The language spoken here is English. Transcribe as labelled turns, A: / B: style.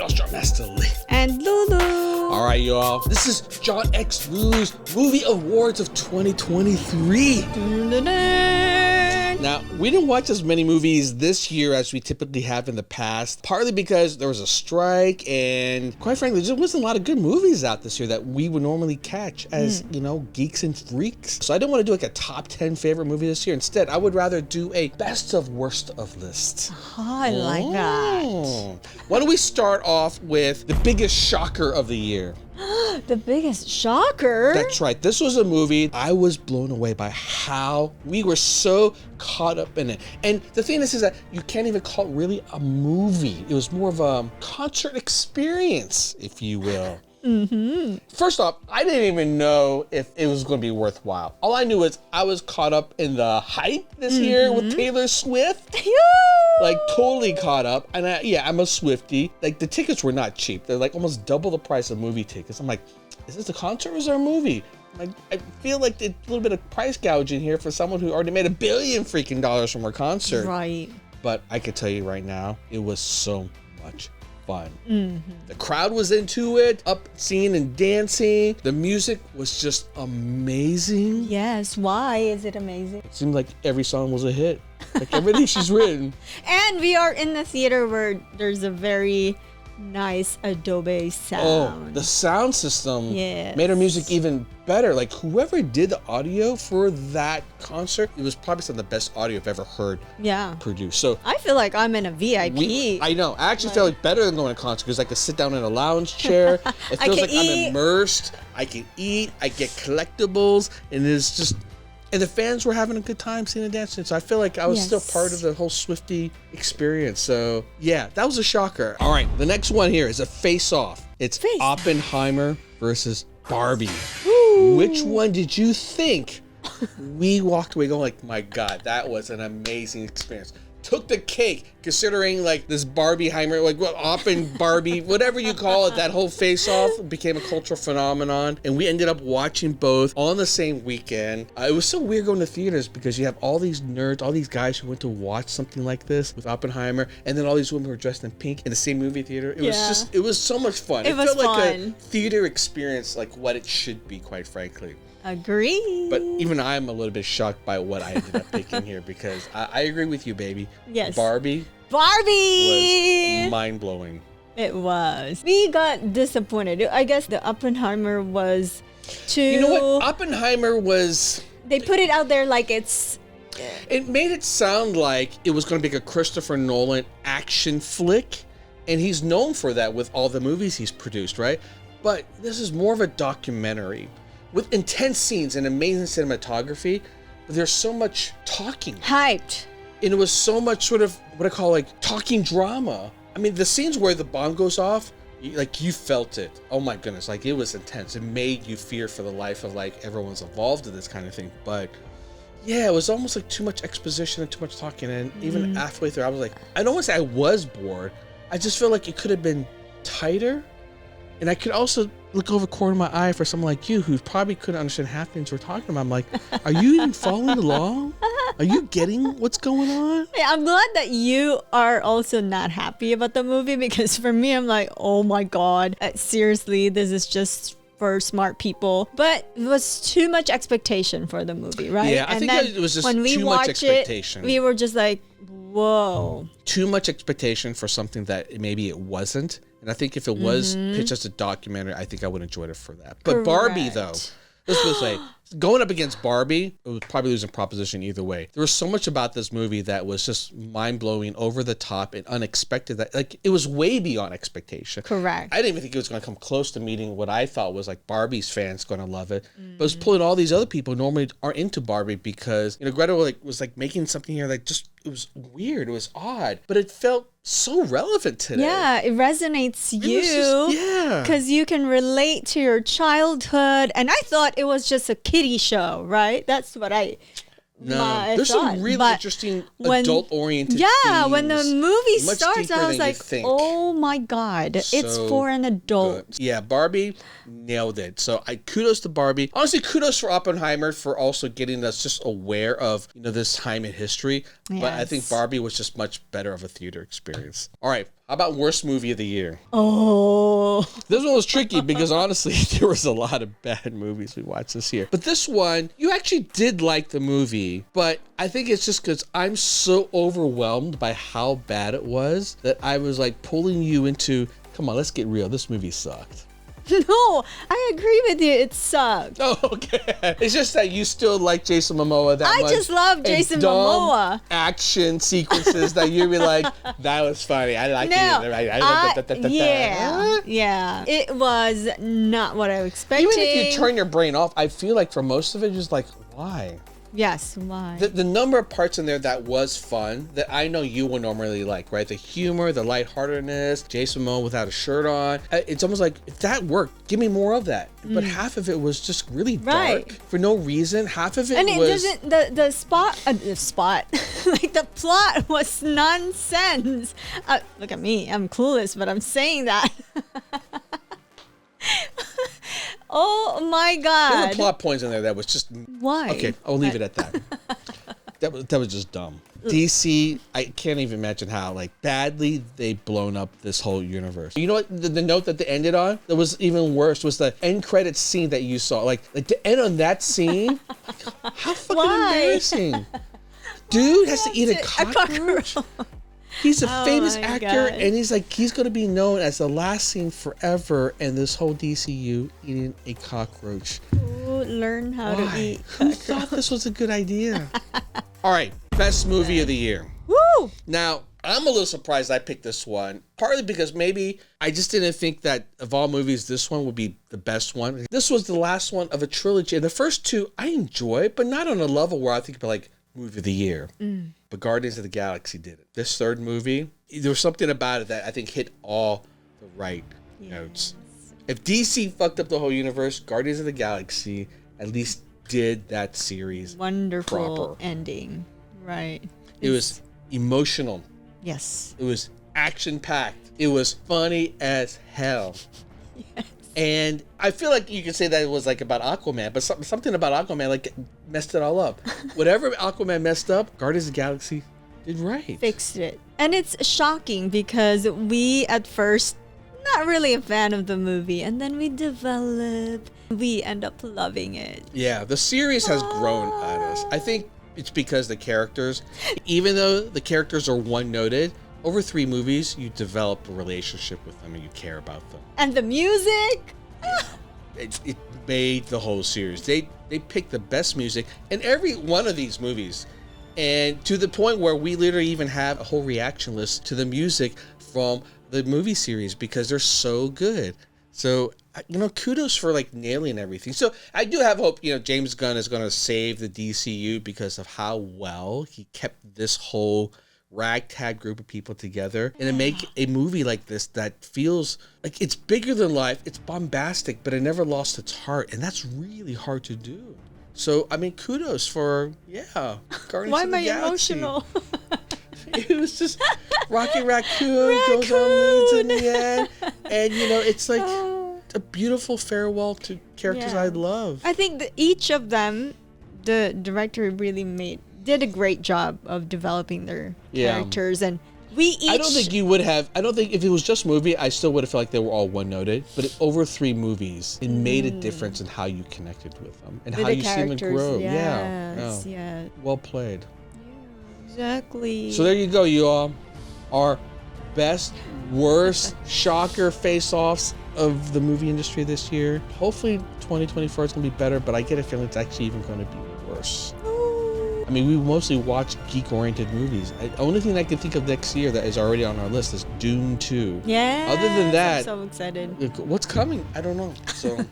A: y'all, John Master Lee.
B: And Lulu.
A: All right, y'all. This is John X Lulu's Movie Awards of 2023. Now, we didn't watch as many movies this year as we typically have in the past, partly because there was a strike, and quite frankly, there wasn't a lot of good movies out this year that we would normally catch as, geeks and freaks. So I didn't want to do like a top 10 favorite movie this year. Instead, I would rather do a best of worst of list.
B: Oh, I like that.
A: Why don't we start off with the biggest shocker of the year?
B: The biggest shocker?
A: That's right. This was a movie I was blown away by how we were so caught up in it. And the thing is that you can't even call it really a movie. It was more of a concert experience, if you will. First off, I didn't even know if it was going to be worthwhile. All I knew is I was caught up in the hype this year with Taylor Swift. Like totally caught up. And I'm a Swiftie. Like the tickets were not cheap. They're like almost double the price of movie tickets. I'm like, is this a concert or is there a movie? Like, I feel like there's a little bit of price gouging here for someone who already made $1 billion freaking dollars from her concert.
B: Right.
A: But I could tell you right now, it was so much fun. The crowd was into it, up singing and dancing. The music was just amazing.
B: Yes, why is it amazing?
A: It seemed like every song was a hit. Like everything she's written.
B: And we are in the theater where there's a very nice Adobe sound.
A: Oh, the sound system
B: Yes.
A: made her music even better. Like whoever did the audio for that concert, it was probably some of the best audio I've ever heard produced. So
B: I feel like I'm in a VIP.
A: I know. I actually feel like better than going to a concert because I could sit down in a lounge chair. It feels like I'm immersed. I can eat. I get collectibles, and it's just. And the fans were having a good time singing and dancing. So I feel like I was still part of the whole Swiftie experience. So yeah, that was a shocker. All right, the next one here is a face-off. It's Oppenheimer versus Barbie. Ooh. Which one did you think? We walked away going like, my God, that was an amazing experience. Took the cake, considering like this Barbieheimer, like Oppen Barbie, whatever you call it, that whole face-off became a cultural phenomenon. And we ended up watching both on the same weekend. It was so weird going to theaters because you have all these nerds, all these guys who went to watch something like this with Oppenheimer, and then all these women who were dressed in pink in the same movie theater. It was so much fun. It felt like a theater experience, like what it should be, quite frankly.
B: Agree.
A: But even I'm a little bit shocked by what I ended up picking here because I agree with you, baby.
B: Yes.
A: Barbie was mind-blowing.
B: It was. We got disappointed. I guess the Oppenheimer was too...
A: You know what? Oppenheimer was...
B: They put it out there like it's...
A: It made it sound like it was going to be a Christopher Nolan action flick. And he's known for that with all the movies he's produced, right? But this is more of a documentary. With intense scenes and amazing cinematography, but there's so much talking.
B: Hyped.
A: And it was so much sort of what I call like talking drama. I mean, the scenes where the bomb goes off, you felt it. Oh my goodness, like it was intense. It made you fear for the life of like everyone's involved in this kind of thing. But yeah, it was almost like too much exposition and too much talking. And even halfway through, I was like, I don't want to say I was bored. I just feel like it could have been tighter. And I could also look over the corner of my eye for someone like you who probably couldn't understand half the things we're talking about. I'm like, are you even following along? Are you getting what's going on?
B: Yeah, I'm glad that you are also not happy about the movie because for me, I'm like, oh my God, seriously, this is just for smart people. But it was too much expectation for the movie, right?
A: Yeah, I think it was just too much expectation.
B: We were just like, whoa.
A: Too much expectation for something that maybe it wasn't. And I think if it was pitched as a documentary, I think I would enjoy it for that. But
B: Correct.
A: Barbie, though, let's say, going up against Barbie, it was probably losing proposition either way. There was so much about this movie that was just mind-blowing, over the top, and unexpected. That like it was way beyond expectation.
B: Correct.
A: I didn't even think it was going to come close to meeting what I thought was like Barbie's fans going to love it. But it was pulling all these other people who normally aren't into Barbie because Greta was like making something here like just it was weird, it was odd, but it felt so relevant today.
B: Yeah, it resonates because you can relate to your childhood. And I thought it was just a kiddie show, right? That's what
A: there's some really interesting adult-oriented themes,
B: when the movie starts, I was like, oh my God, it's for an adult.
A: Good. Yeah, Barbie nailed it. So kudos to Barbie. Honestly, kudos for Oppenheimer for also getting us just aware of, this time in history. Yes. But I think Barbie was just much better of a theater experience. All right. How about worst movie of the year?
B: Oh.
A: This one was tricky because honestly, there was a lot of bad movies we watched this year. But this one, you actually did like the movie, but I think it's just because I'm so overwhelmed by how bad it was that I was like pulling you into, come on, let's get real. This movie sucked.
B: No, I agree with you. It sucked.
A: Oh, okay. It's just that you still like Jason Momoa that much.
B: I just love Jason
A: and dumb
B: Momoa.
A: Action sequences that you'd be like, that was funny. I like it.
B: Yeah. It was not what I expected.
A: Even if you turn your brain off, I feel like for most of it, just like, why?
B: Yes, why?
A: The number of parts in there that was fun that I know you will normally like, right? The humor, the lightheartedness, Jason Momoa without a shirt on. It's almost like, if that worked, give me more of that. But half of it was just really dark for no reason. Half of it
B: and
A: was...
B: And it doesn't, the spot, like the plot was nonsense. Look at me, I'm clueless, but I'm saying that. Oh my God.
A: There were plot points in there that was just...
B: Why?
A: Okay, I'll leave it at that. That was just dumb. DC, I can't even imagine how, like, badly they've blown up this whole universe. You know what? The note that they ended on that was even worse was the end credits scene that you saw. Like to end on that scene, how fucking embarrassing. Dude has to eat a cockroach. He's a famous actor, and he's going to be known as the last scene forever in this whole DCU eating a cockroach.
B: Ooh, learn how to eat.
A: Who thought this was a good idea? All right, best movie of the year.
B: Woo!
A: Now, I'm a little surprised I picked this one, partly because maybe I just didn't think that of all movies, this one would be the best one. This was the last one of a trilogy, and the first two I enjoyed, but not on a level where I think about like movie of the year. But Guardians of the Galaxy did it. This third movie, there was something about it that I think hit all the right notes. If DC fucked up the whole universe, Guardians of the Galaxy at least did that series
B: wonderful
A: proper.
B: Ending. Right.
A: It was emotional.
B: Yes.
A: It was action-packed. It was funny as hell.
B: Yes.
A: And I feel like you could say that it was like about Aquaman, but something about Aquaman like messed it all up. Whatever Aquaman messed up, Guardians of the Galaxy did right.
B: Fixed it. And it's shocking because we at first not really a fan of the movie, and then we end up loving it.
A: Yeah, the series has grown on us. I think it's because the characters, even though the characters are one-noted, over 3 movies, you develop a relationship with them and you care about them.
B: And the music?
A: It made the whole series. They picked the best music in every one of these movies. And to the point where we literally even have a whole reaction list to the music from the movie series because they're so good. So, kudos for like nailing everything. So I do have hope, James Gunn is going to save the DCU because of how well he kept this whole ragtag group of people together and to make a movie like this that feels like it's bigger than life, it's bombastic, but it never lost its heart, and that's really hard to do. So kudos for Guardians
B: Why
A: of the
B: am I
A: Galaxy.
B: emotional?
A: It was just Rocky Raccoon goes on leads in the end, and it's like a beautiful farewell to characters I love.
B: I think that each of them, the director really did a great job of developing their characters, and we each...
A: I don't think if it was just movie, I still would have felt like they were all one-noted, but over 3 movies, it made a difference in how you connected with them and
B: with
A: how you see them grow.
B: Yes,
A: yeah. Well played.
B: Yeah, exactly.
A: So there you go, you all. Our best, worst, shocker face-offs of the movie industry this year. Hopefully 2024 is going to be better, but I get a feeling it's actually even going to be worse. We mostly watch geek-oriented movies. The only thing I can think of next year that is already on our list is Dune 2.
B: Yeah.
A: Other than that,
B: I'm so excited.
A: What's coming? I don't know. So